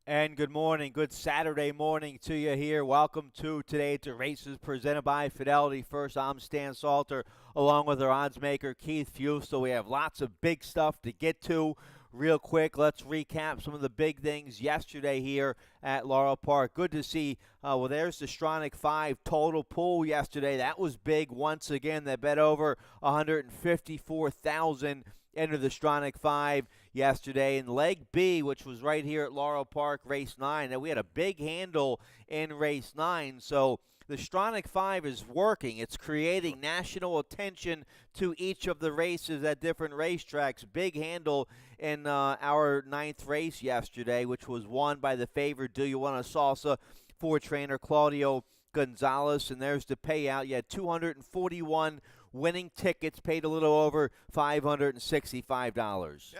And good morning, good Saturday morning to you here. Welcome to Today to Races presented by Fidelity First. I'm Stan Salter along with our odds maker Keith Fusel. We have lots of big stuff to get to. Real quick, let's recap some of the big things yesterday here at Laurel Park. Good to see, there's the Stronach 5 total pool yesterday. That was big once again. They bet over 154,000 into the Stronach 5 yesterday. In Leg B, which was right here at Laurel Park, race 9, and we had a big handle in race 9, so the Stronach 5 is working. It's creating national attention to each of the races at different racetracks. Big handle in our 9th race yesterday, which was won by the favorite Do You Want a Salsa for trainer Claudio Gonzalez, and there's the payout. You had 241 winning tickets, paid a little over $565. Yeah,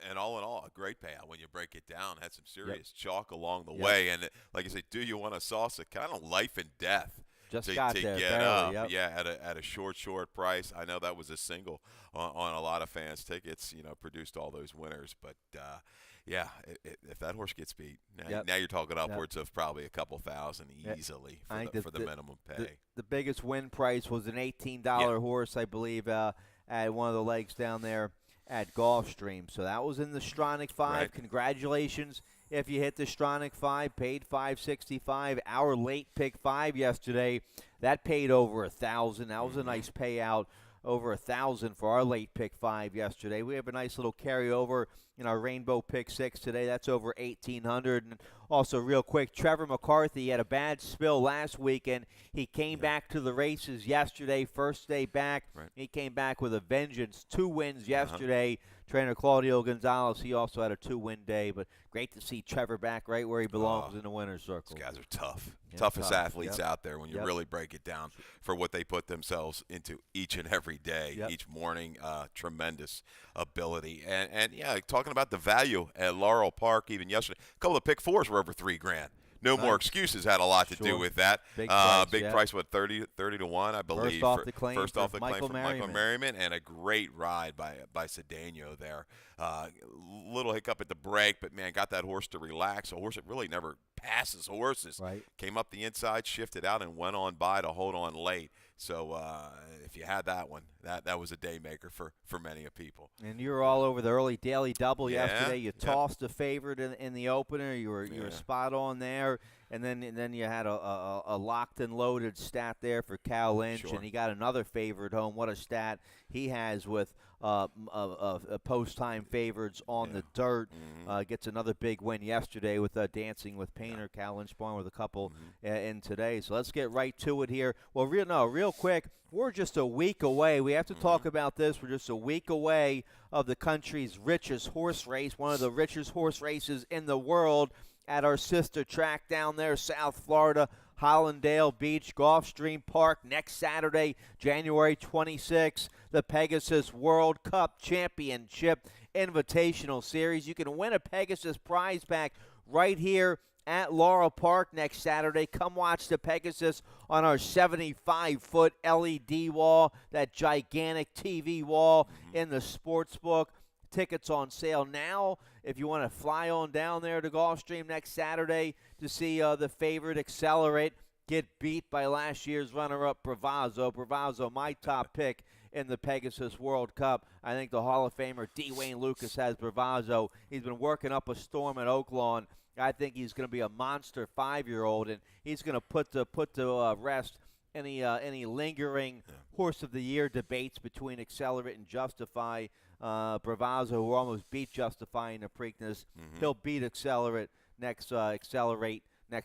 and all in all, a great payout when you break it down. Had some serious chalk along the way, and like I say, Do You Want a Salsa? Kind of life and death. Just to got get there, up. barely, Yeah, at a short price. I know that was a single on a lot of fans' tickets. Produced all those winners, but yeah, if that horse gets beat, now you're talking upwards of probably a couple thousand easily for the minimum pay. The biggest win price was an $18 horse, I believe, at one of the legs down there at Gulfstream. So that was in the Stronach 5. Right. Congratulations if you hit the Stronach 5. Paid $565. Our late pick 5 yesterday, that paid over $1,000. That was a nice payout. Over $1,000 for our late pick 5 yesterday. We have a nice little carryover in our rainbow pick 6 today. That's over $1,800. And also, real quick, Trevor McCarthy had a bad spill last weekend. He came back to the races yesterday, first day back. Right. He came back with a vengeance. 2 wins yesterday. Trainer Claudio Gonzalez, he also had a 2-win day. But great to see Trevor back right where he belongs in the winner's circle. These guys are tough. Yeah, Toughest athletes out there when you Yep. really break it down for what they put themselves into each and every day, Yep. each morning. Tremendous ability. And yeah, talking about the value at Laurel Park even yesterday, a couple of pick 4s were over $3,000. No more excuses had a lot to do with that. Big price, price, what, 30 to 1, I believe. First off the claim from Michael Merriman. Merriman, and a great ride by Cedeno there. Little hiccup at the break, but man, got that horse to relax. A horse that really never passes horses. Right. Came up the inside, shifted out, and went on by to hold on late. So if you had that one, that was a day maker for many of people. And you were all over the early daily double yesterday. You Yep. tossed a favorite in the opener. You were spot on there, and then you had a locked and loaded stat there for Cal Lynch, Sure. and he got another favorite home. What a stat he has with post-time favorites on the dirt. Gets another big win yesterday with Dancing with Painter. Cal Lynch Barn with a couple in today. So let's get right to it here. Well, real quick, we're just a week away. We have to talk about this. We're just a week away of the country's richest horse race, one of the richest horse races in the world at our sister track down there, South Florida, Hollandale Beach, Gulfstream Park, next Saturday, January 26th, the Pegasus World Cup Championship Invitational Series. You can win a Pegasus prize pack right here at Laurel Park next Saturday. Come watch the Pegasus on our 75-foot LED wall, that gigantic TV wall in the sports book. Tickets on sale now if you want to fly on down there to Gulfstream next Saturday to see the favorite Accelerate get beat by last year's runner-up Bravazzo. Bravazzo, my top pick in the Pegasus World Cup. I think the Hall of Famer D. Wayne Lucas has Bravazzo. He's been working up a storm at Oaklawn. I think he's going to be a monster 5-year-old, and he's going to put to rest any lingering Horse of the Year debates between Accelerate and Justify. Bravazzo, who almost beat Justify in the Preakness, he'll beat Accelerate next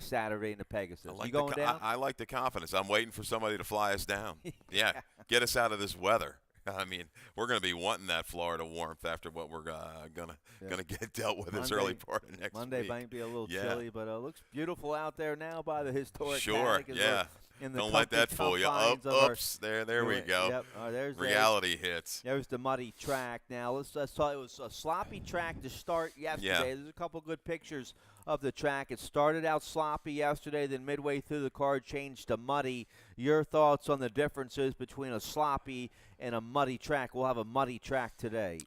Saturday in the Pegasus. You going down? I like the confidence. I'm waiting for somebody to fly us down. Yeah, get us out of this weather. I mean, we're going to be wanting that Florida warmth after what we're gonna get dealt with this early part of next Monday week. Might be a little chilly, but it looks beautiful out there now by the historic Sure, paddock as yeah. in the Don't let that fool you. Oops, there we go. Yep. Reality hits. There's the muddy track. Now let's talk. It was a sloppy track to start yesterday. Yeah. There's a couple good pictures of the track. It started out sloppy yesterday, then midway through the card changed to muddy. Your thoughts on the differences between a sloppy and a muddy track? We'll have a muddy track today.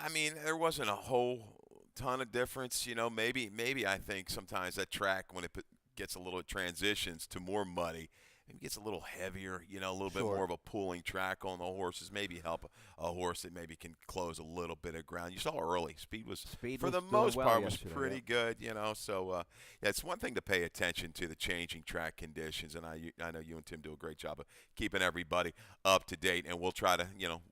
I mean, there wasn't a whole ton of difference. Maybe I think sometimes that track, when it gets a little transitions to more muddy, it gets a little heavier, a little bit more of a pulling track on the horses. Maybe help a horse that maybe can close a little bit of ground. You saw early. Speed for the most part, was pretty good, So, it's one thing to pay attention to the changing track conditions, and I know you and Tim do a great job of keeping everybody up to date, and we'll try to,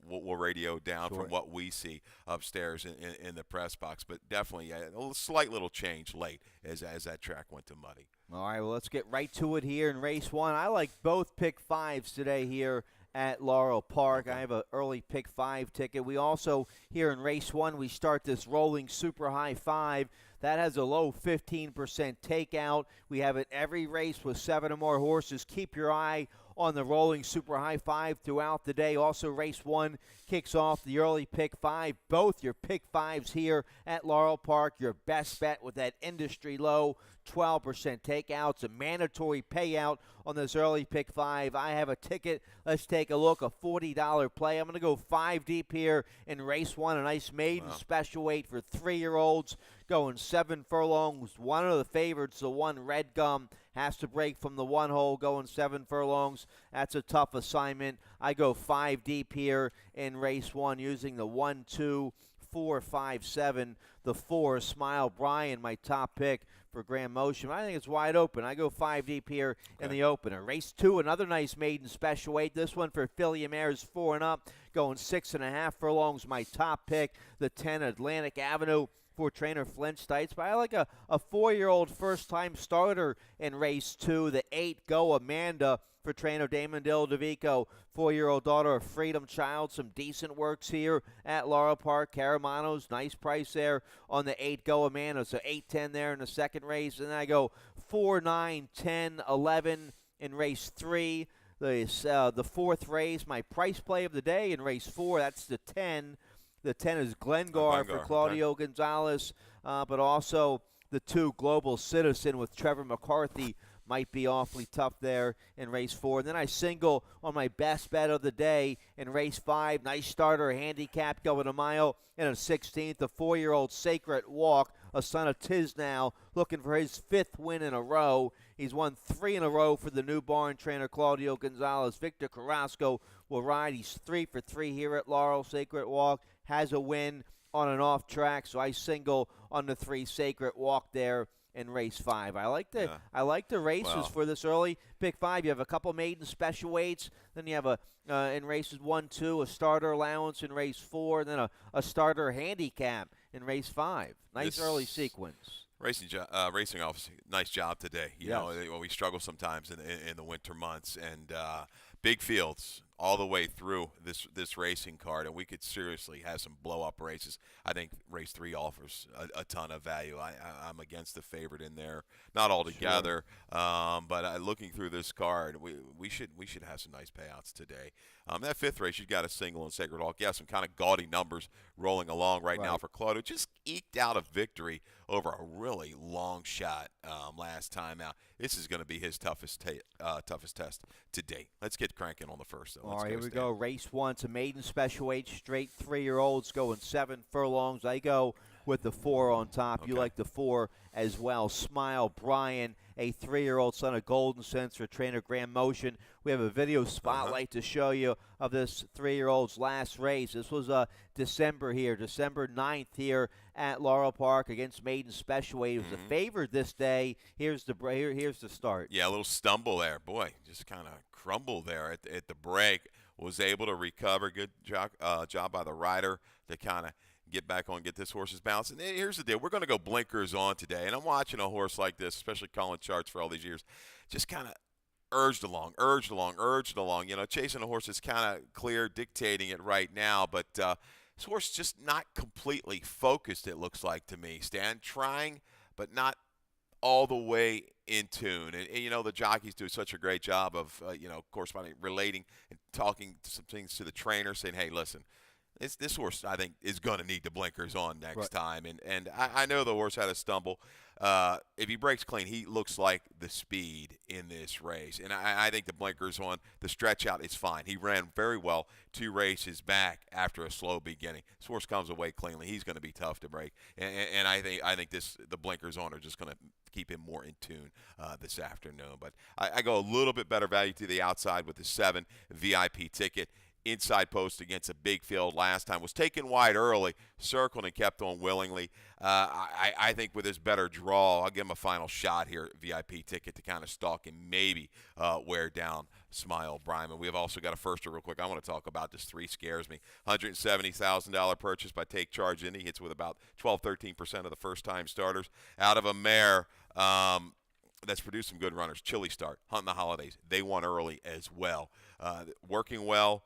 we'll radio down from what we see upstairs in the press box. But definitely a slight little change late as that track went to muddy. All right, well, let's get right to it here in race one. I like both pick fives today here at Laurel Park. I have an early pick five ticket. We also, here in race one, we start this rolling super high five. That has a low 15% takeout. We have it every race with 7 or more horses. Keep your eye on the rolling super high five throughout the day. Also, race one kicks off the early pick five. Both your pick fives here at Laurel Park. Your best bet with that industry low 12% takeout. It's a mandatory payout on this early pick five. I have a ticket. Let's take a look. A $40 play. I'm going to go 5 deep here in race one. A nice maiden special weight for 3-year-olds. Going 7 furlongs. One of the favorites, the one Red Gum, has to break from the one hole, going 7 furlongs. That's a tough assignment. I go 5 deep here in race one using the 1, 2, 4, 5, 7. The 4, Smile Brian, my top pick for Grand Motion. I think it's wide open. I go 5 deep here in the opener. Race 2, another nice maiden special weight. This one for filly mares 4 and up, going 6.5 furlongs. My top pick, the 10, Atlantic Avenue, for trainer Flint Stites. But I like a 4-year-old first-time starter in race 2, the 8, Go Amanda, for trainer Damon Del Devico. 4-year-old daughter of Freedom Child. Some decent works here at Laurel Park. Caramanos, nice price there on the 8, Go Amanda. So 8-10 there in the second race. And then I go 4, 9, 10, 11 in race 3. The fourth race, my price play of the day in race 4, that's the 10. The 10 is Glengar for Claudio Gonzalez, but also the 2, Global Citizen with Trevor McCarthy, might be awfully tough there in race 4. And then I single on my best bet of the day in race 5. Nice starter, handicap, going a mile and a 16th. The 4-year-old Sacred Walk, a son of Tisnow, looking for his 5th win in a row. He's won 3 in a row for the new barn trainer Claudio Gonzalez. Victor Carrasco will ride. He's 3 for 3 here at Laurel. Sacred Walk has a win on an off track, so I single on the 3, Sacred Walk there in race 5. I like the races for this early pick 5. You have a couple maiden special weights, then you have in races 1, 2, a starter allowance in race 4, and then a starter handicap in race 5. Nice early sequence. Racing office, nice job today. You know, we struggle sometimes in the winter months, and big fields all the way through this racing card, and we could seriously have some blow-up races. I think race 3 offers a ton of value. I'm against the favorite in there, not altogether, but looking through this card, we should have some nice payouts today. That 5th race, you got a single in Sacred Walk. Yeah, some kind of gaudy numbers rolling along right now for Claudio. Just eked out a victory over a really long shot last time out. This is going to be his toughest test to date. Let's get cranking on the first, though. All right, here we go. Race 1. It's a maiden special weight, straight 3-year-olds going 7 furlongs. I go with the 4 on top. You like the 4 as well. Smile Brian, a 3-year-old son of Golden Sense for trainer Grand Motion. We have a video spotlight to show you of this 3-year-old's last race. This was December 9th here at Laurel Park against maiden special weight. It was a favorite this day. Here's the start. Yeah, a little stumble there. Boy, just kind of crumbled there at the break. Was able to recover. Good job by the rider to kind of get back on, get this horse's balance. And here's the deal. We're going to go blinkers on today. And I'm watching a horse like this, especially calling charts for all these years, just kind of urged along. You know, chasing a horse that's kind of clear, dictating it right now. But this horse just not completely focused, it looks like to me. Stan trying, but not all the way in tune. And the jockeys do such a great job of, corresponding, relating and talking some things to the trainer, saying, hey, listen, this horse, I think, is going to need the blinkers on next time. And I know the horse had a stumble. If he breaks clean, he looks like the speed in this race. And I think the blinkers on, the stretch out is fine. He ran very well 2 races back after a slow beginning. This horse comes away cleanly. He's going to be tough to break. And I think the blinkers on are just going to keep him more in tune this afternoon. But I go a little bit better value to the outside with the 7 VIP ticket. Inside post against a big field last time. Was taken wide early, circled and kept on willingly. I think with his better draw, I'll give him a final shot here at VIP ticket to kind of stalk and maybe wear down Smile Bryman. We have also got a firster real quick. I want to talk about this 3 scares me. $170,000 purchase by Take Charge Indy. Hits with about 12-13% of the first-time starters. Out of a mare that's produced some good runners. Chilly Start, Hunting the Holidays. They won early as well. Working well.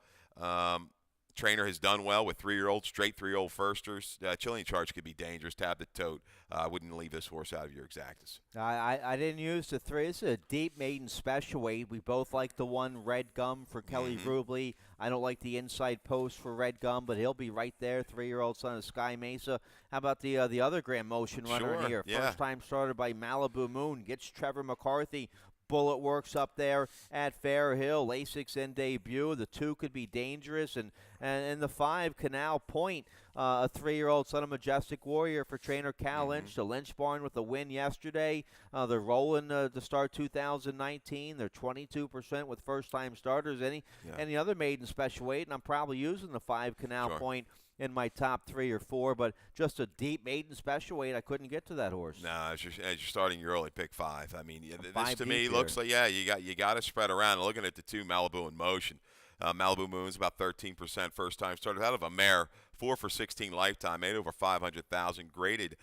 Trainer has done well with 3-year-olds, straight 3-year-old firsters. Chilling Charge could be dangerous. Tab the tote. I wouldn't leave this horse out of your exactas. I didn't use the 3. This is a deep maiden special weight. We both like the 1 Red Gum for Kelly Rubley. I don't like the inside post for Red Gum, but he'll be right there. 3-year-old son of Sky Mesa. How about the other Grand Motion runner in here? Yeah. First time started by Malibu Moon. Gets Trevor McCarthy. Bullet works up there at Fair Hill. Lasix in debut. The 2 could be dangerous. And the 5, Canal Point, a 3-year-old son of Majestic Warrior for trainer Cal Lynch. The Lynch barn with a win yesterday. They're rolling to start 2019. They're 22% with first-time starters. Any other maiden special weight, and I'm probably using the 5, Canal Point in my top 3 or 4, but just a deep maiden special weight, I couldn't get to that horse. No, as you're starting your early pick 5. I mean, this to me here. looks like you got to spread around. Looking at the 2 Malibu in Motion, Malibu Moon's about 13% first time started out of a mare, 4 for 16 lifetime, made over 500,000, graded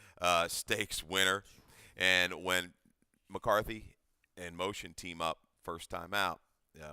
stakes winner, and when McCarthy and Motion team up first time out,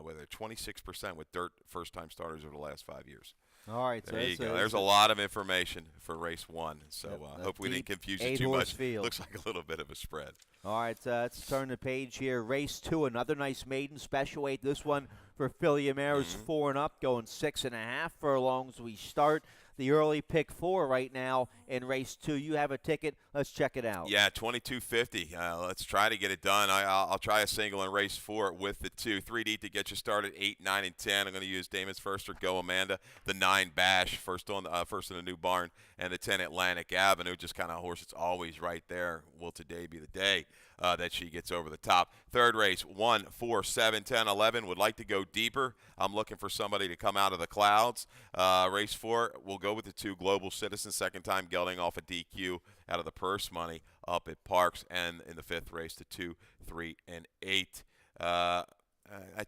where they're 26% with dirt first time starters over the last 5 years. All right, so there you go. There's a lot of information for race 1. So hope we didn't confuse you too much. Field. Looks like a little bit of a spread. All right, let's turn the page here. Race 2, another nice maiden special weight. This one for Philly Mares 4 and up, going 6.5 furlongs. We start the early pick 4 right now in race 2. You have a ticket. Let's check it out. Yeah, $22.50. Let's try to get it done. I'll try a single in race 4 with the 2. 3D to get you started, 8, 9, and 10. I'm going to use Damon's Firster, Go Amanda. The 9 Bash, first in the new barn, and the 10 Atlantic Avenue. Just kind of a horse that's always right there. Will today be the day that she gets over the top? Third race, 1, 4, 7, 10, 11. Would like to go deeper. I'm looking for somebody to come out of the clouds. Race 4, we'll go with the 2 Global Citizen, second time gelding off a DQ out of the purse money up at Parks. And in the 5th race, the 2, 3, and 8. That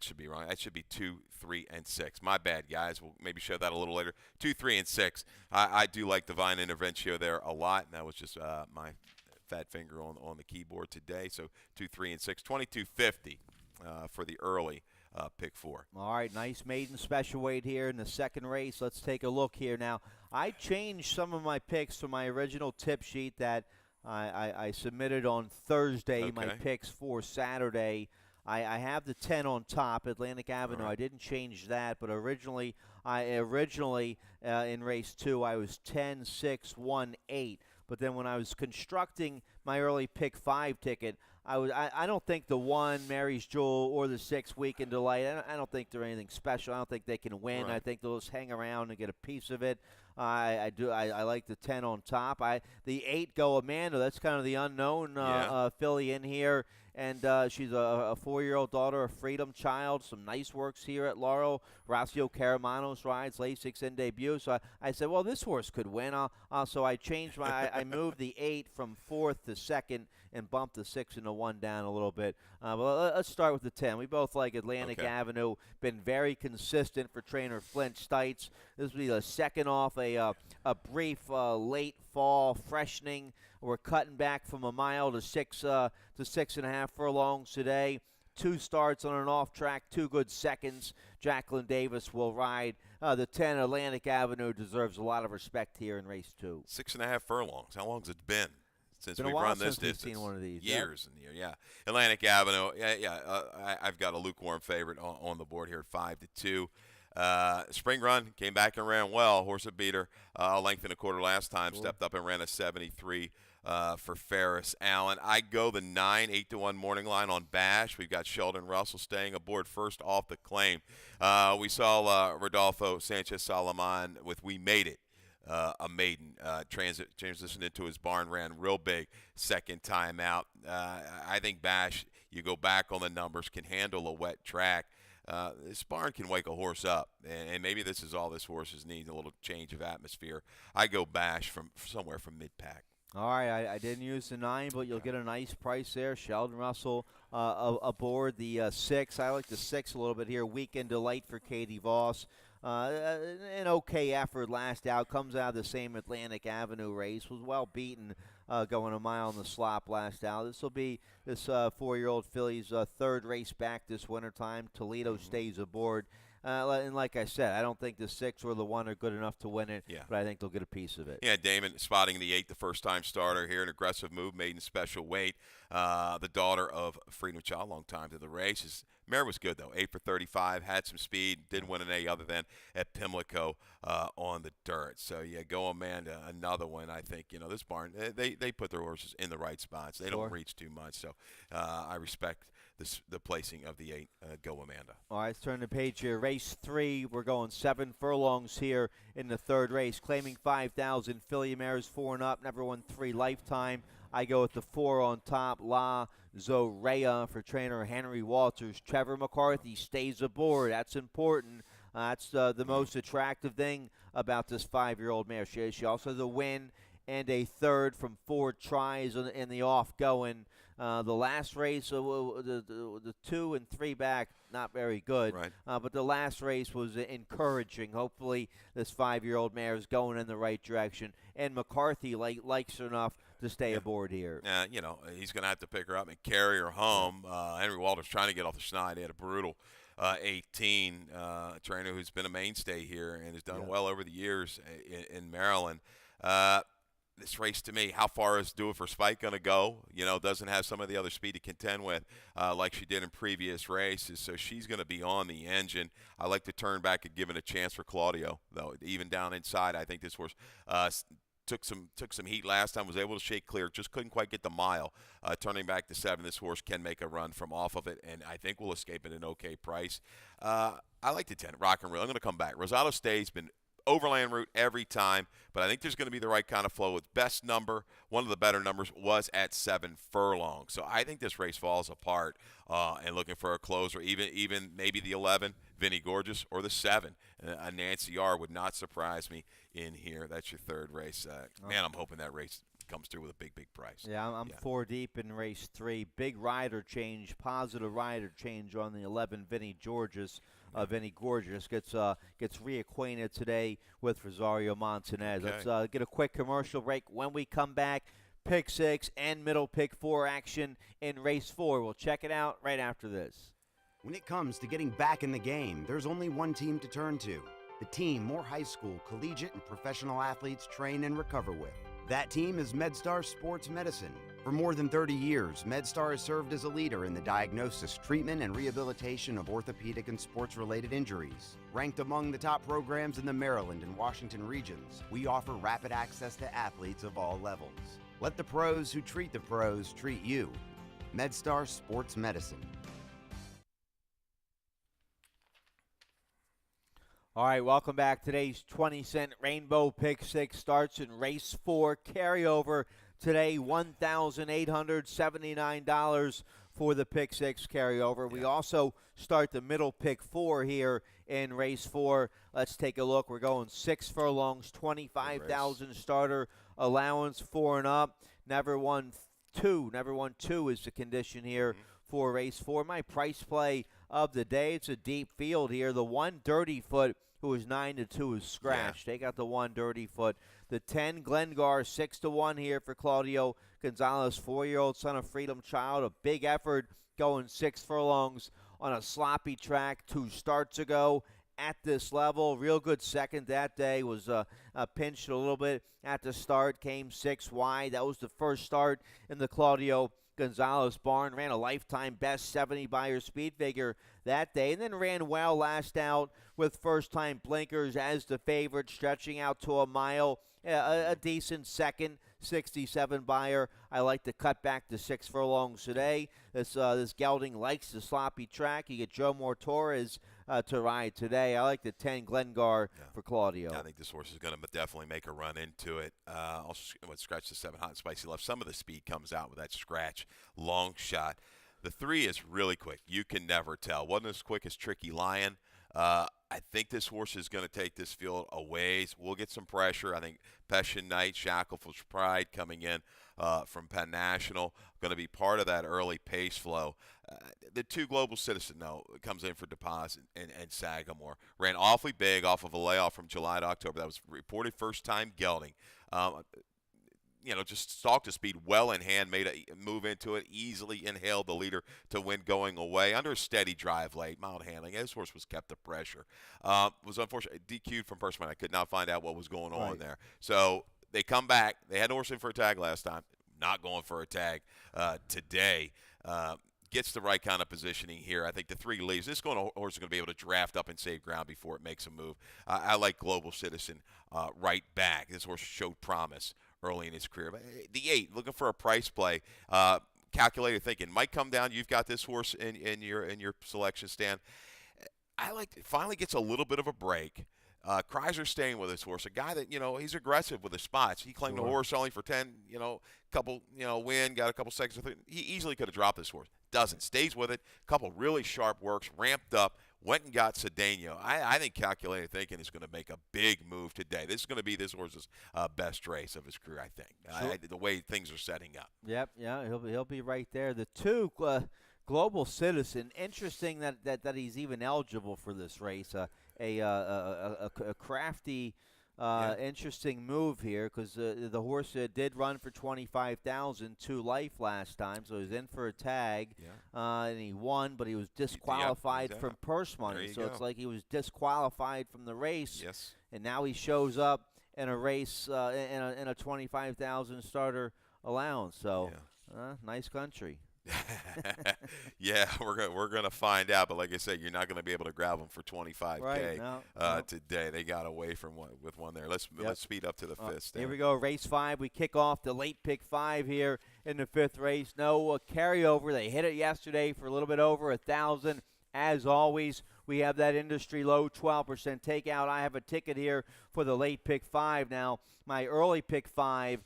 should be wrong. That should be 2, 3, and 6. My bad, guys. We'll maybe show that a little later. 2, 3, and 6. I do like Divine Interventio there a lot, and that was just my fat finger on the keyboard today. So 2, 3, and 6. $22.50 for the early pick 4. All right, nice maiden special weight here in the second race. Let's take a look here now. I changed some of my picks from my original tip sheet that I submitted on Thursday, my picks for Saturday. I have the 10 on top, Atlantic Avenue. I didn't change that, but originally in race 2, I was 10, 6, 1, 8. But then when I was constructing my early pick 5 ticket, I don't think the 1, Mary's Jewel, or the 6, Weekend Delight, I don't think they're anything special. I don't think they can win. I think they'll just hang around and get a piece of it. I like the 10 on top. The 8, Go Amanda. That's kind of the unknown filly in here. And she's a 4-year-old daughter, a freedom child. Some nice works here at Laurel. Rocio Caramanos rides Lasix in debut. So I said, well, this horse could win. So I changed I moved the 8 from 4th to 2nd and bumped the 6 and the 1 down a little bit. But let's start with the 10. We both like Atlantic Avenue. Been very consistent for trainer Flint Stites. This will be the second off a brief late fall freshening. We're cutting back from a mile to 6.5 furlongs today. 2 starts on an off track, 2 good seconds. Jacqueline Davis will ride. The 10 Atlantic Avenue deserves a lot of respect here in race 2. 6.5 furlongs. How long has it been? since Been we've a while run this since we've distance. seen one of these. Years and years, yeah. Atlantic Avenue, I've got a lukewarm favorite on the board here at 5-2. Spring Run came back and ran well. Horse a beater, a length and a quarter last time. Sure. Stepped up and ran a 73 for Ferris Allen. I go the 9, 8-1 morning line on Bash. We've got Sheldon Russell staying aboard first off the claim. We saw Rodolfo Sanchez Salaman with We Made It. A maiden transitioned into his barn, ran real big second time out. I think Bash, you go back on the numbers, can handle a wet track. This barn can wake a horse up, and maybe this is all this horse's needs, a little change of atmosphere. I go Bash from somewhere from mid-pack. All right, I didn't use the 9, but you'll get a nice price there. Sheldon Russell aboard the 6. I like the 6 a little bit here. Weekend Delight for Katie Voss. An okay effort last out. Comes out of the same Atlantic Avenue race. Was well beaten going a mile in the slop last out. This will be this 4-year-old filly's third race back this wintertime. Toledo stays aboard. And like I said, I don't think the 6 or the 1 are good enough to win it, but I think they'll get a piece of it. Yeah, Damon spotting the 8, the first-time starter here. An aggressive move, maiden special weight. The daughter of Freedom Child, long time to the race. Mare was good, though. 8 for 35, had some speed, didn't win an A other than at Pimlico on the dirt. So, yeah, go Amanda, another one. I think, this barn, they put their horses in the right spots. They don't reach too much. So, I respect the placing of the 8. Go Amanda. All right, let's turn the page here. Race 3, we're going 7 furlongs here in the third race. Claiming 5,000, filly mares 4 and up, never won 3 lifetime. I go with the 4 on top, La Zorea for trainer Henry Walters. Trevor McCarthy stays aboard. That's important. That's the most attractive thing about this 5-year-old mare. She also has a win and a third from 4 tries in the off-going. The last race, the 2 and 3 back, not very good. Right. But the last race was encouraging. Hopefully this 5-year-old mare is going in the right direction. And McCarthy likes her enough to stay aboard here. He's going to have to pick her up and carry her home. Henry Walters trying to get off the schneid. He had a brutal 18. Trainer who's been a mainstay here and has done well over the years in Maryland. This race, to me, how far is Do It for Spike going to go? Doesn't have some of the other speed to contend with like she did in previous races. So she's going to be on the engine. I like to turn back and give it a chance for Claudio, though. Even down inside, I think this horse took some heat last time, was able to shake clear, just couldn't quite get the mile. Turning back to 7, this horse can make a run from off of it, and I think will escape at an okay price. I like the 10, Rock and Roll. I'm going to come back. Rosado Stay's been overland route every time, but I think there's going to be the right kind of flow. Its best number, one of the better numbers, was at 7 furlongs. So I think this race falls apart and looking for a closer, even maybe the 11, Vinnie Gorgeous, or the 7. Nancy R. would not surprise me in here. That's your third race. Man, I'm hoping that race comes through with a big price. Yeah, I'm 4 deep in race 3. Big rider change, positive rider change on the 11, Vinnie Gorgeous gets reacquainted today with Rosario Montanez. Okay. Let's get a quick commercial break. When we come back, pick 6 and middle pick 4 action in race 4. We'll check it out right after this. When it comes to getting back in the game, there's only one team to turn to. The team more high school, collegiate, and professional athletes train and recover with. That team is MedStar Sports Medicine. For more than 30 years, MedStar has served as a leader in the diagnosis, treatment, and rehabilitation of orthopedic and sports-related injuries. Ranked among the top programs in the Maryland and Washington regions, we offer rapid access to athletes of all levels. Let the pros who treat the pros treat you. MedStar Sports Medicine. All right, welcome back. Today's 20-cent Rainbow Pick 6 starts in race 4. Carryover today, $1,879 for the Pick 6 carryover. We also start the middle Pick 4 here in race 4. Let's take a look. We're going 6 furlongs, 25,000 starter allowance, 4 and up. Never won 2. Never won 2 is the condition here for race 4. My price play of the day, it's a deep field here. The 1 Dirty Foot, who is 9-2, is scratched. Take out the 1 Dirty Foot. The 10 Glengar, 6-1 here for Claudio Gonzalez, 4-year-old son of Freedom Child. A big effort going 6 furlongs on a sloppy track 2 starts ago. at this level. Real good second that day. Was pinched a little bit at the start. Came 6 wide. That was the first start in the Claudio Gonzalez barn. Ran a lifetime best 70 Buyer speed figure that day, and then ran well last out with first-time blinkers as the favorite, stretching out to a mile. A decent second 67 Buyer. I like to cut back to 6 furlongs today. This gelding likes the sloppy track. You get Joe Torres to ride today. I like the 10 Glengar for Claudio. Yeah, I think this horse is going to definitely make a run into it. I'll scratch the 7 Hot and Spicy Love. Some of the speed comes out with that scratch, long shot. The 3 is really quick. You can never tell. Wasn't as quick as Tricky Lion. I think this horse is going to take this field a ways. We'll get some pressure. I think Passion Knight, Shackleford's Pride coming in from Penn National, going to be part of that early pace flow. The 2 Global Citizen, comes in for deposit and Sagamore. Ran awfully big off of a layoff from July to October. That was reported first-time gelding. Just stalked to speed well in hand, made a move into it, easily inhaled the leader to win going away. Under a steady drive late, mild handling. This horse was kept to pressure. Was unfortunately DQ'd from Purseman. I could not find out what was going on there. So they come back. They had the horse in for a tag last time. Not going for a tag today. Gets the right kind of positioning here. I think the 3 leaves. This horse is going to be able to draft up and save ground before it makes a move. I like Global Citizen right back. This horse showed promise early in his career. But the 8, looking for a price play. Calculated thinking might come down. You've got this horse in your selection stand. I like it. Finally gets a little bit of a break. Kreiser staying with this horse, a guy that, he's aggressive with his spots. He claimed the horse only for 10, couple, win, got a couple seconds. He easily could have dropped this horse. Doesn't. Stays with it. Couple really sharp works, ramped up, went and got Cedeno. I think calculated thinking is going to make a big move today. This is going to be this horse's best race of his career, I think, the way things are setting up. Yep, yeah, he'll be right there. The 2 Global Citizen, interesting that he's even eligible for this race. A crafty, interesting move here because the horse did run for 25,000 to life last time, so he's in for a tag, and he won, but he was disqualified from purse money. So it's like he was disqualified from the race, and now he shows up in a race in a 25,000 starter allowance. So nice country. Yeah, we're gonna find out. But like I said, you're not gonna be able to grab them for $25K today. They got away from one there. Let's speed up to the 5th. Here we go, race 5. We kick off the late pick 5 here in the 5th race. No carryover. They hit it yesterday for a little bit over 1,000. As always, we have that industry low 12% takeout. I have a ticket here for the late pick 5. Now, my early pick 5.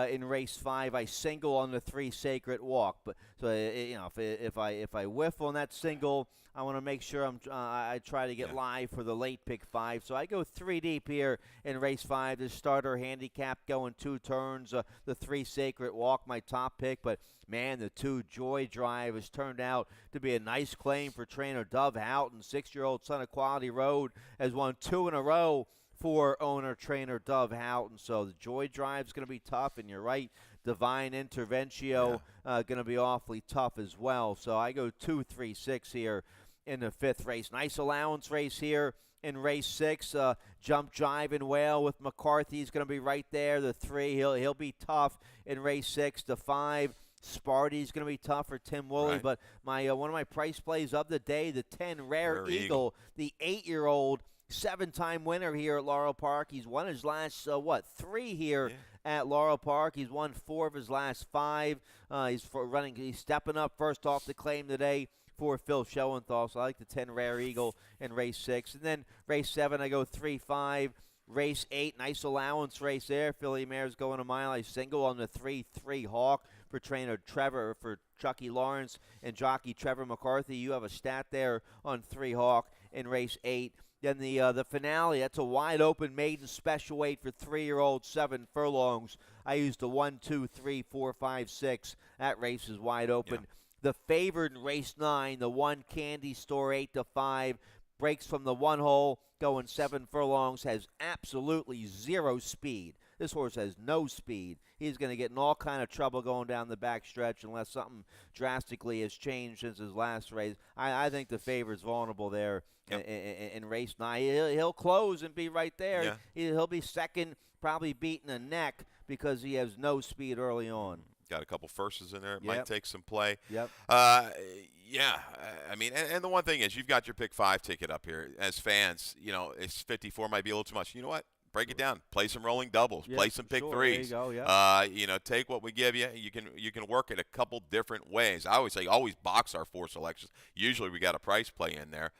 In race 5, I single on the 3 Sacred Walk. But so if I whiff on that single, I want to make sure I try to get live for the late pick 5. So I go 3 deep here in race 5. The starter handicap going 2 turns. The 3 Sacred Walk, my top pick. But man, the 2 Joy Drive has turned out to be a nice claim for trainer Dove Houghton. 6-year-old son of Quality Road has won 2 in a row for owner-trainer Dove Houghton. So the Joy Drive's going to be tough, and you're right, Divine Interventio going to be awfully tough as well. So I go 2, 3, 6 here in the 5th race. Nice allowance race here in race 6. Jump Jive and Whale with McCarthy's going to be right there. The 3, he'll be tough in race 6. The 5, Sparty's going to be tough for Tim Woolley. But my one of my price plays of the day, the 10 Rare Eagle, the 8-year-old 7-time winner here at Laurel Park. He's won his last, 3 here at Laurel Park. He's won 4 of his last 5. He's stepping up first off the claim today for Phil Schoenthal. So I like the 10 Rare Eagle in race 6. And then race 7, I go 3, 5. Race 8, nice allowance race there. Philly Mare's going a mile. I single on the 3, 3 Hawk for trainer Trevor, for Chucky Lawrence and jockey Trevor McCarthy. You have a stat there on 3 Hawk in race 8. Then the finale, that's a wide-open maiden special weight for 3-year-old 7 furlongs. I used the 1, 2, 3, 4, 5, 6. That race is wide open. The favored in race 9, the 1 Candy Store 8 to 5. breaks from the one hole, going 7 furlongs, has absolutely zero speed. This horse has no speed. He's going to get in all kind of trouble going down the back stretch unless something drastically has changed since his last race. I think the favorite's vulnerable there in race 9. He'll close and be right there. Yeah. He'll be second, probably beating a neck because he has no speed early on. Got a couple firsts in there. It Yep. might take some play. Yep. Yeah. I mean, and the one thing is you've got your pick 5 ticket up here. As fans, it's 54 might be a little too much. You know what? Break it down. Play some rolling doubles. Yeah, Play some pick sure. threes. There you go, yeah. Take what we give you. You can work it a couple different ways. I always say always box our 4 selections. Usually we got a price play in there.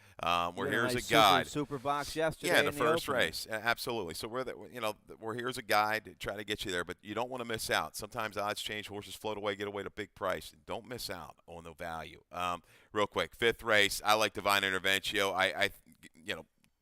Where here's nice a guide. Super box yesterday. Yeah, in the first opening. race, absolutely. So we're here's a guide to try to get you there, but you don't want to miss out. Sometimes odds change, horses float away, get away to big price. Don't miss out on the value. Real quick, 5th race. I like Divine Interventio. I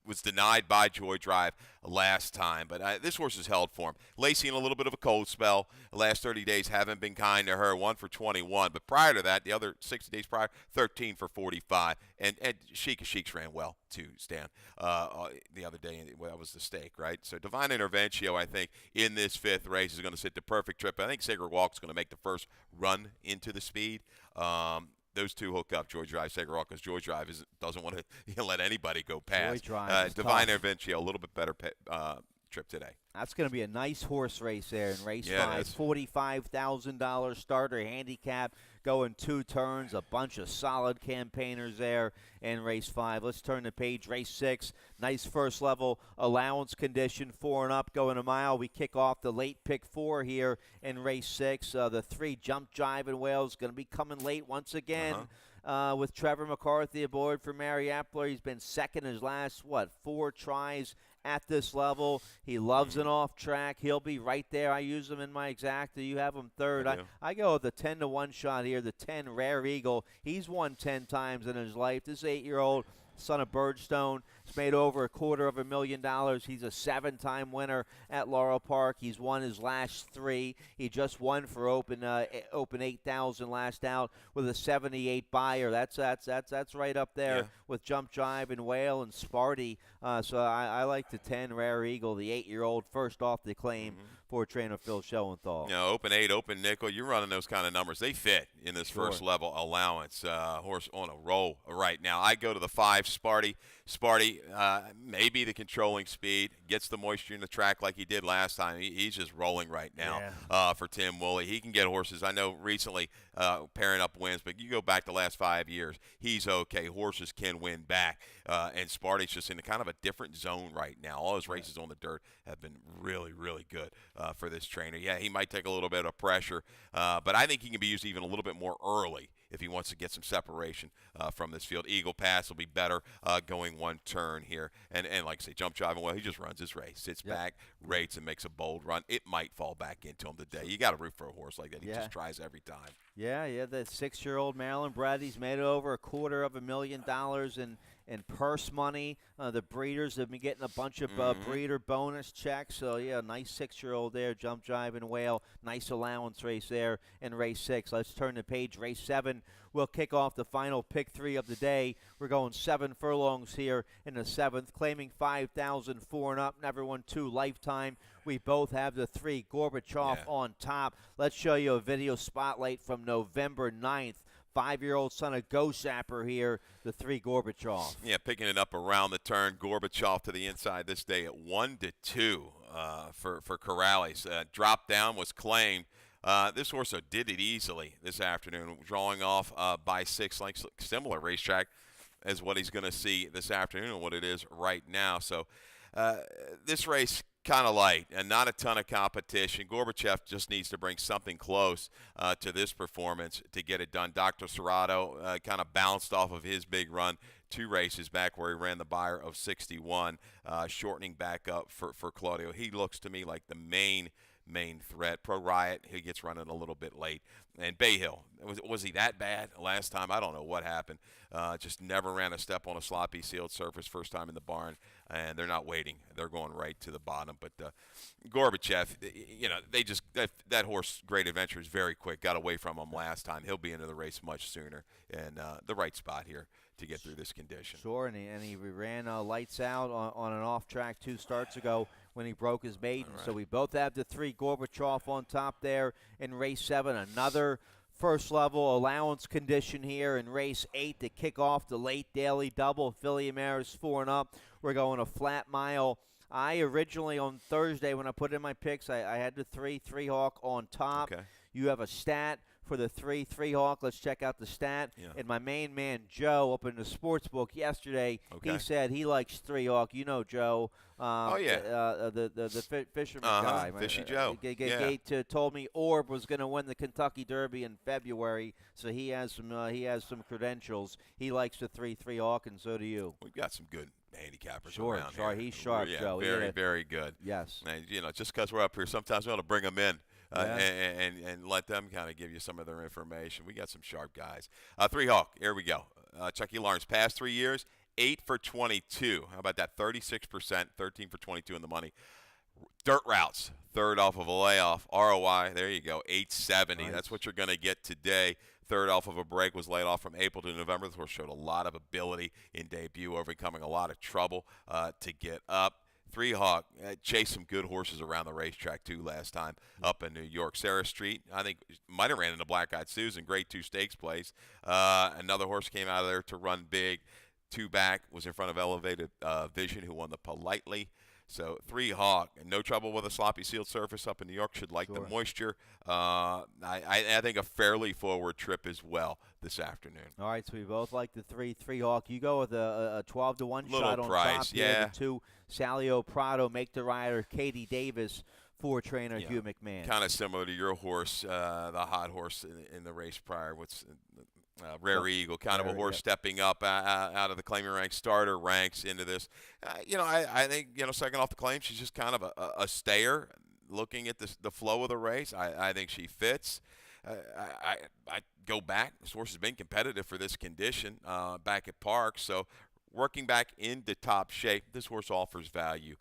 was denied by Joy Drive last time, but this horse is held for him. Lacey in a little bit of a cold spell. The last 30 days haven't been kind to her. 1 for 21, but prior to that, the other 60 days prior, 13 for 45. And Sheiks ran well too, Stan. The other day, that was the stake, right? So Divine Interventio, I think, in this 5th race is going to sit the perfect trip. I think Sacred Walk is going to make the first run into the speed. Those two hook up, Joy Drive, Sacred Walk, because Joy Drive doesn't want to let anybody go past. Joy Drive is Divine tough. Interventio, a little bit better trip today. That's going to be a nice horse race there in race Yeah, 5. $45,000 starter handicap, going 2 turns. A bunch of solid campaigners there in race 5. Let's turn the page. Race 6, nice first level allowance condition, 4 and up, going a mile. We kick off the late pick 4 here in race 6. The 3 Jump Jive in Wales going to be coming late once again. With Trevor McCarthy aboard for Mary Epler. He's been second his last, 4 tries at this level. He loves an off track. He'll be right there. I use him in my exacta. You have him third. I go with the 10-1 shot here. The 10 Rare Eagle. He's won 10 times in his life. This 8-year-old son of Birdstone has made over $250,000. He's a 7-time winner at Laurel Park. He's won his last 3. He just won for Open 8,000 last out with a 78 buyer. That's right up there with Jump Jive and Whale and Sparty. So I like the 10 Rare Eagle, the 8-year-old, first off the claim for trainer Phil Schoenthal. Open 8, open nickel, you're running those kind of numbers. They fit in this first level allowance. Horse on a roll right now. I go to the 5 Sparty. Sparty, maybe the controlling speed, gets the moisture in the track like he did last time. He's just rolling right now for Tim Woolley. He can get horses. I know recently pairing up wins, but you go back the last 5 years, he's okay. Horses can win back. And Sparty's just in kind of a different zone right now. All his races on the dirt have been really, really good for this trainer. Yeah, he might take a little bit of pressure, but I think he can be used even a little bit more early if he wants to get some separation from this field. Eagle Pass will be better going 1 turn here. And like I say, Jump Jive, well, he just runs his race. Sits back, rates, and makes a bold run. It might fall back into him today. You got to root for a horse like that. He just tries every time. Yeah, the 6-year-old Maryland bred. He's made over $250,000 in purse money. The breeders have been getting a bunch of breeder bonus checks. So, nice 6-year-old there, Jump Jive and Whale. Nice allowance race there in race 6. Let's turn the page. Race 7, we'll kick off the final pick 3 of the day. We're going 7 furlongs here in the 7th, claiming 5,000, 4 and up. Never won 2 lifetime. We both have the 3 Gorbachev on top. Let's show you a video spotlight from November 9th. 5-year-old son of Go-Sapper here, the 3 Gorbachev. Yeah, picking it up around the turn. Gorbachev to the inside this day at 1-2 for Corrales. Drop down was claimed. This horse did it easily this afternoon, drawing off by 6, like similar racetrack as what he's going to see this afternoon and what it is right now. So this race kind of light and not a ton of competition. Gorbachev just needs to bring something close to this performance to get it done. Dr. Serrato kind of bounced off of his big run 2 races back where he ran the buyer of 61, shortening back up for Claudio. He looks to me like the main threat. Pro Riot, he gets running a little bit late. And Bay Hill, was he that bad last time? I don't know what happened. Just never ran a step on a sloppy sealed surface first time in the barn, and they're not waiting. They're going right to the bottom. But Gorbachev, they just that horse, Great Adventure, is very quick. Got away from him last time. He'll be into the race much sooner, and the right spot here to get through this condition. Sure, and he ran lights out on an off-track 2 starts ago when he broke his maiden. Right. So we both have the 3 Gorbachev on top there in race 7. Another first-level allowance condition here in race 8 to kick off the late daily double. Philly Maris 4 and up. We're going a flat mile. I originally on Thursday when I put in my picks, I had the 3 Hawk on top. Okay. You have a stat for the 3 Hawk. Let's check out the stat. Yeah. And my main man, Joe, up in the sports book yesterday, he said he likes 3 Hawk. You know Joe. The fisherman guy. Fishy Joe. Told me Orb was going to win the Kentucky Derby in February, so he has some credentials. He likes the 3 Hawk, and so do you. We've got some good handicappers sure, around sure. here. He's sharp, yeah, Joe. Very good. Yes. And, just because we're up here, sometimes we want to bring them in. And let them kind of give you some of their information. We got some sharp guys. 3 Hawk, here we go. Chucky Lawrence, past 3 years, 8 for 22. How about that? 36%, 13 for 22 in the money. Dirt routes, third off of a layoff. ROI, there you go, 870. Nice. That's what you're going to get today. Third off of a break, was laid off from April to November. The horse showed a lot of ability in debut, overcoming a lot of trouble to get up. 3 Hawk chased some good horses around the racetrack, too, last time up in New York. Sarah Street, I think, might have ran into Black Eyed Susan, grade 2 stakes place. Another horse came out of there to run big. 2 back, was in front of Elevated Vision, who won the Politely. So 3 Hawk, no trouble with a sloppy sealed surface up in New York. Should like the moisture. I think a fairly forward trip as well this afternoon. All right, so we both like the 3 Hawk. You go with a 12-1 shot on price, top here. The 2 Salio Prado, Make the Rider, Katie Davis, 4 trainer Hugh McMahon. Kind of similar to your horse, the hot horse in the race prior. What's Rare Eagle, kind of a horse stepping up out of the claiming ranks, starter ranks into this. I think, second off the claim, she's just kind of a stayer looking at the flow of the race. I think she fits. I go back. This horse has been competitive for this condition back at Park, so working back into top shape, this horse offers value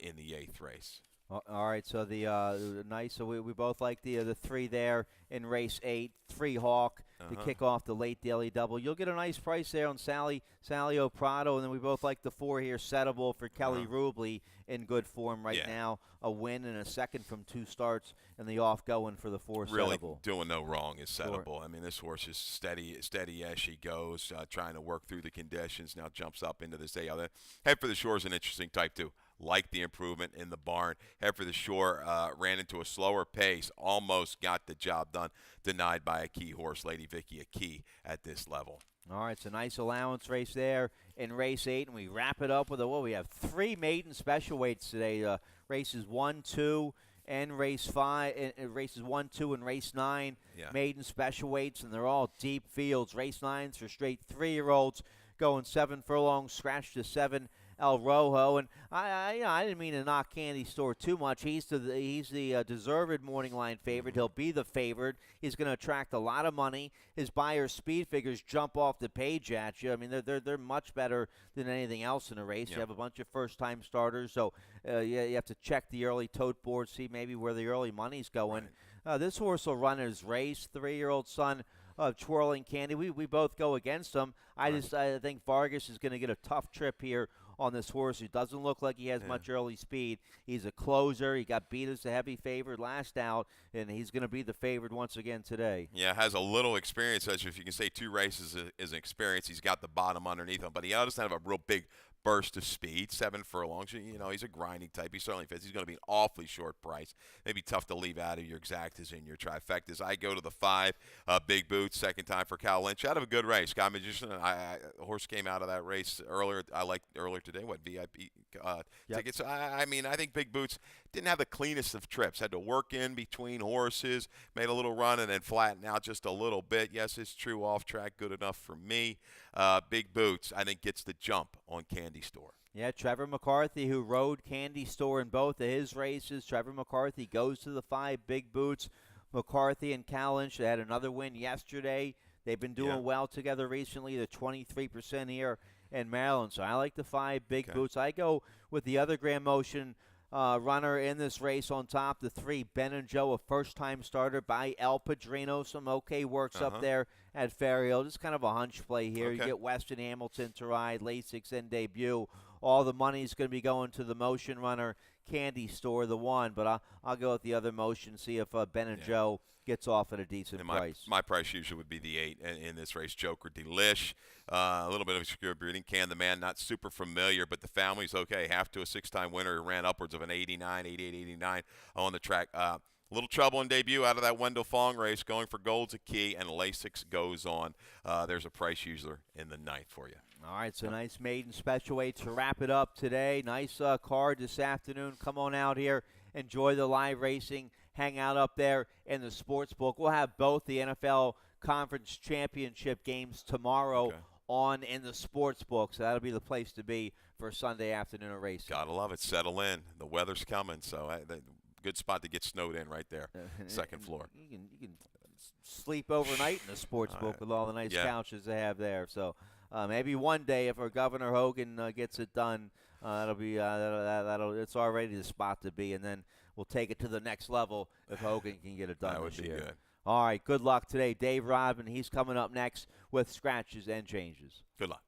in the 8th race. All right, so the nice. So we both like the 3 there in race 8, 3 Hawk to kick off the late daily double. You'll get a nice price there on Salio Prado, and then we both like the 4 here, Settable for Kelly Rubley in good form right now. A win and a second from 2 starts, and the off going for the 4 really Settable. Doing no wrong is Settable. Sure. I mean, this horse is steady as she goes, trying to work through the conditions. Now jumps up into this day. Head for the Shore is an interesting type too. Like the improvement in the barn. Head for the Shore ran into a slower pace, almost got the job done, denied by a key horse, Lady Vicky, a key at this level. All right, it's a nice allowance race there in race 8, and we wrap it up with we have 3 maiden special weights today. Races 1, 2, and race 5. Races 1, 2, and race 9. Maiden special weights, and they're all deep fields. Race 9's for straight 3-year-olds, going 7 furlongs, scratch to 7. El Rojo, and I didn't mean to knock Candy Store too much. He's the deserved morning line favorite. He'll be the favorite. He's going to attract a lot of money. His Buyer speed figures jump off the page at you. I mean, they're much better than anything else in the race. You have a bunch of first-time starters, so you have to check the early tote board, see maybe where the early money's going. Right. This horse will run his race. 3-year-old son of Twirling Candy. We both go against him. I think Vargas is going to get a tough trip here on this horse who doesn't look like he has much early speed. He's a closer. He got beat as a heavy favorite last out, and he's going to be the favorite once again today. Yeah, has a little experience. As if you can say 2 races is an experience. He's got the bottom underneath him, but he doesn't have a real big burst of speed. 7 furlongs. He's a grinding type. He certainly fits. He's going to be an awfully short price. Maybe tough to leave out of your exactas and your trifectas. I go to the 5, Big Boots, second time for Cal Lynch. Out of a good race. Sky Magician, the horse came out of that race earlier. I liked earlier today, VIP tickets. I think Big Boots didn't have the cleanest of trips. Had to work in between horses, made a little run, and then flattened out just a little bit. Yes, it's true, off track, good enough for me. Big Boots, I think, gets the jump on Candy Store. Yeah, Trevor McCarthy, who rode Candy Store in both of his races. Trevor McCarthy goes to the 5, Big Boots. McCarthy and Cal Lynch, they had another win yesterday. They've been doing well together recently. They're 23% here in Maryland. So I like the 5, Big Boots. I go with the other Grand Motion runner in this race on top. The 3, Ben and Joe, a first-time starter by El Padrino. Some okay works up there at Ferryhill. Just kind of a hunch play here. You get Weston Hamilton to ride, Lasix in debut. All the money's going to be going to the motion runner, Candy Store, the 1. But I'll go with the other motion, see if Ben and Joe gets off at a decent price. My price usually would be the 8 in this race. Joker Delish, a little bit of obscure breeding. Can the Man, not super familiar, but the family's okay. Half to a 6-time winner, ran upwards of an 88, 89 on the track. A little trouble in debut out of that Wendell Fong race, going for gold's a key, and Lasix goes on. There's a price user in the 9th for you. All right, so nice maiden special weight to wrap it up today. Nice card this afternoon. Come on out here, enjoy the live racing, hang out up there in the sports book. We'll have both the NFL Conference Championship games tomorrow on in the sports book, so that'll be the place to be for Sunday afternoon of racing. Gotta love it. Settle in. The weather's coming, so good spot to get snowed in right there, second floor. You can sleep overnight in the sports book with all the nice couches they have there. So maybe one day, if our Governor Hogan gets it done, that'll be it's already the spot to be, and then we'll take it to the next level if Hogan can get it done that would this be year. Good. All right, good luck today. Dave Rodman, he's coming up next with Scratches and Changes. Good luck.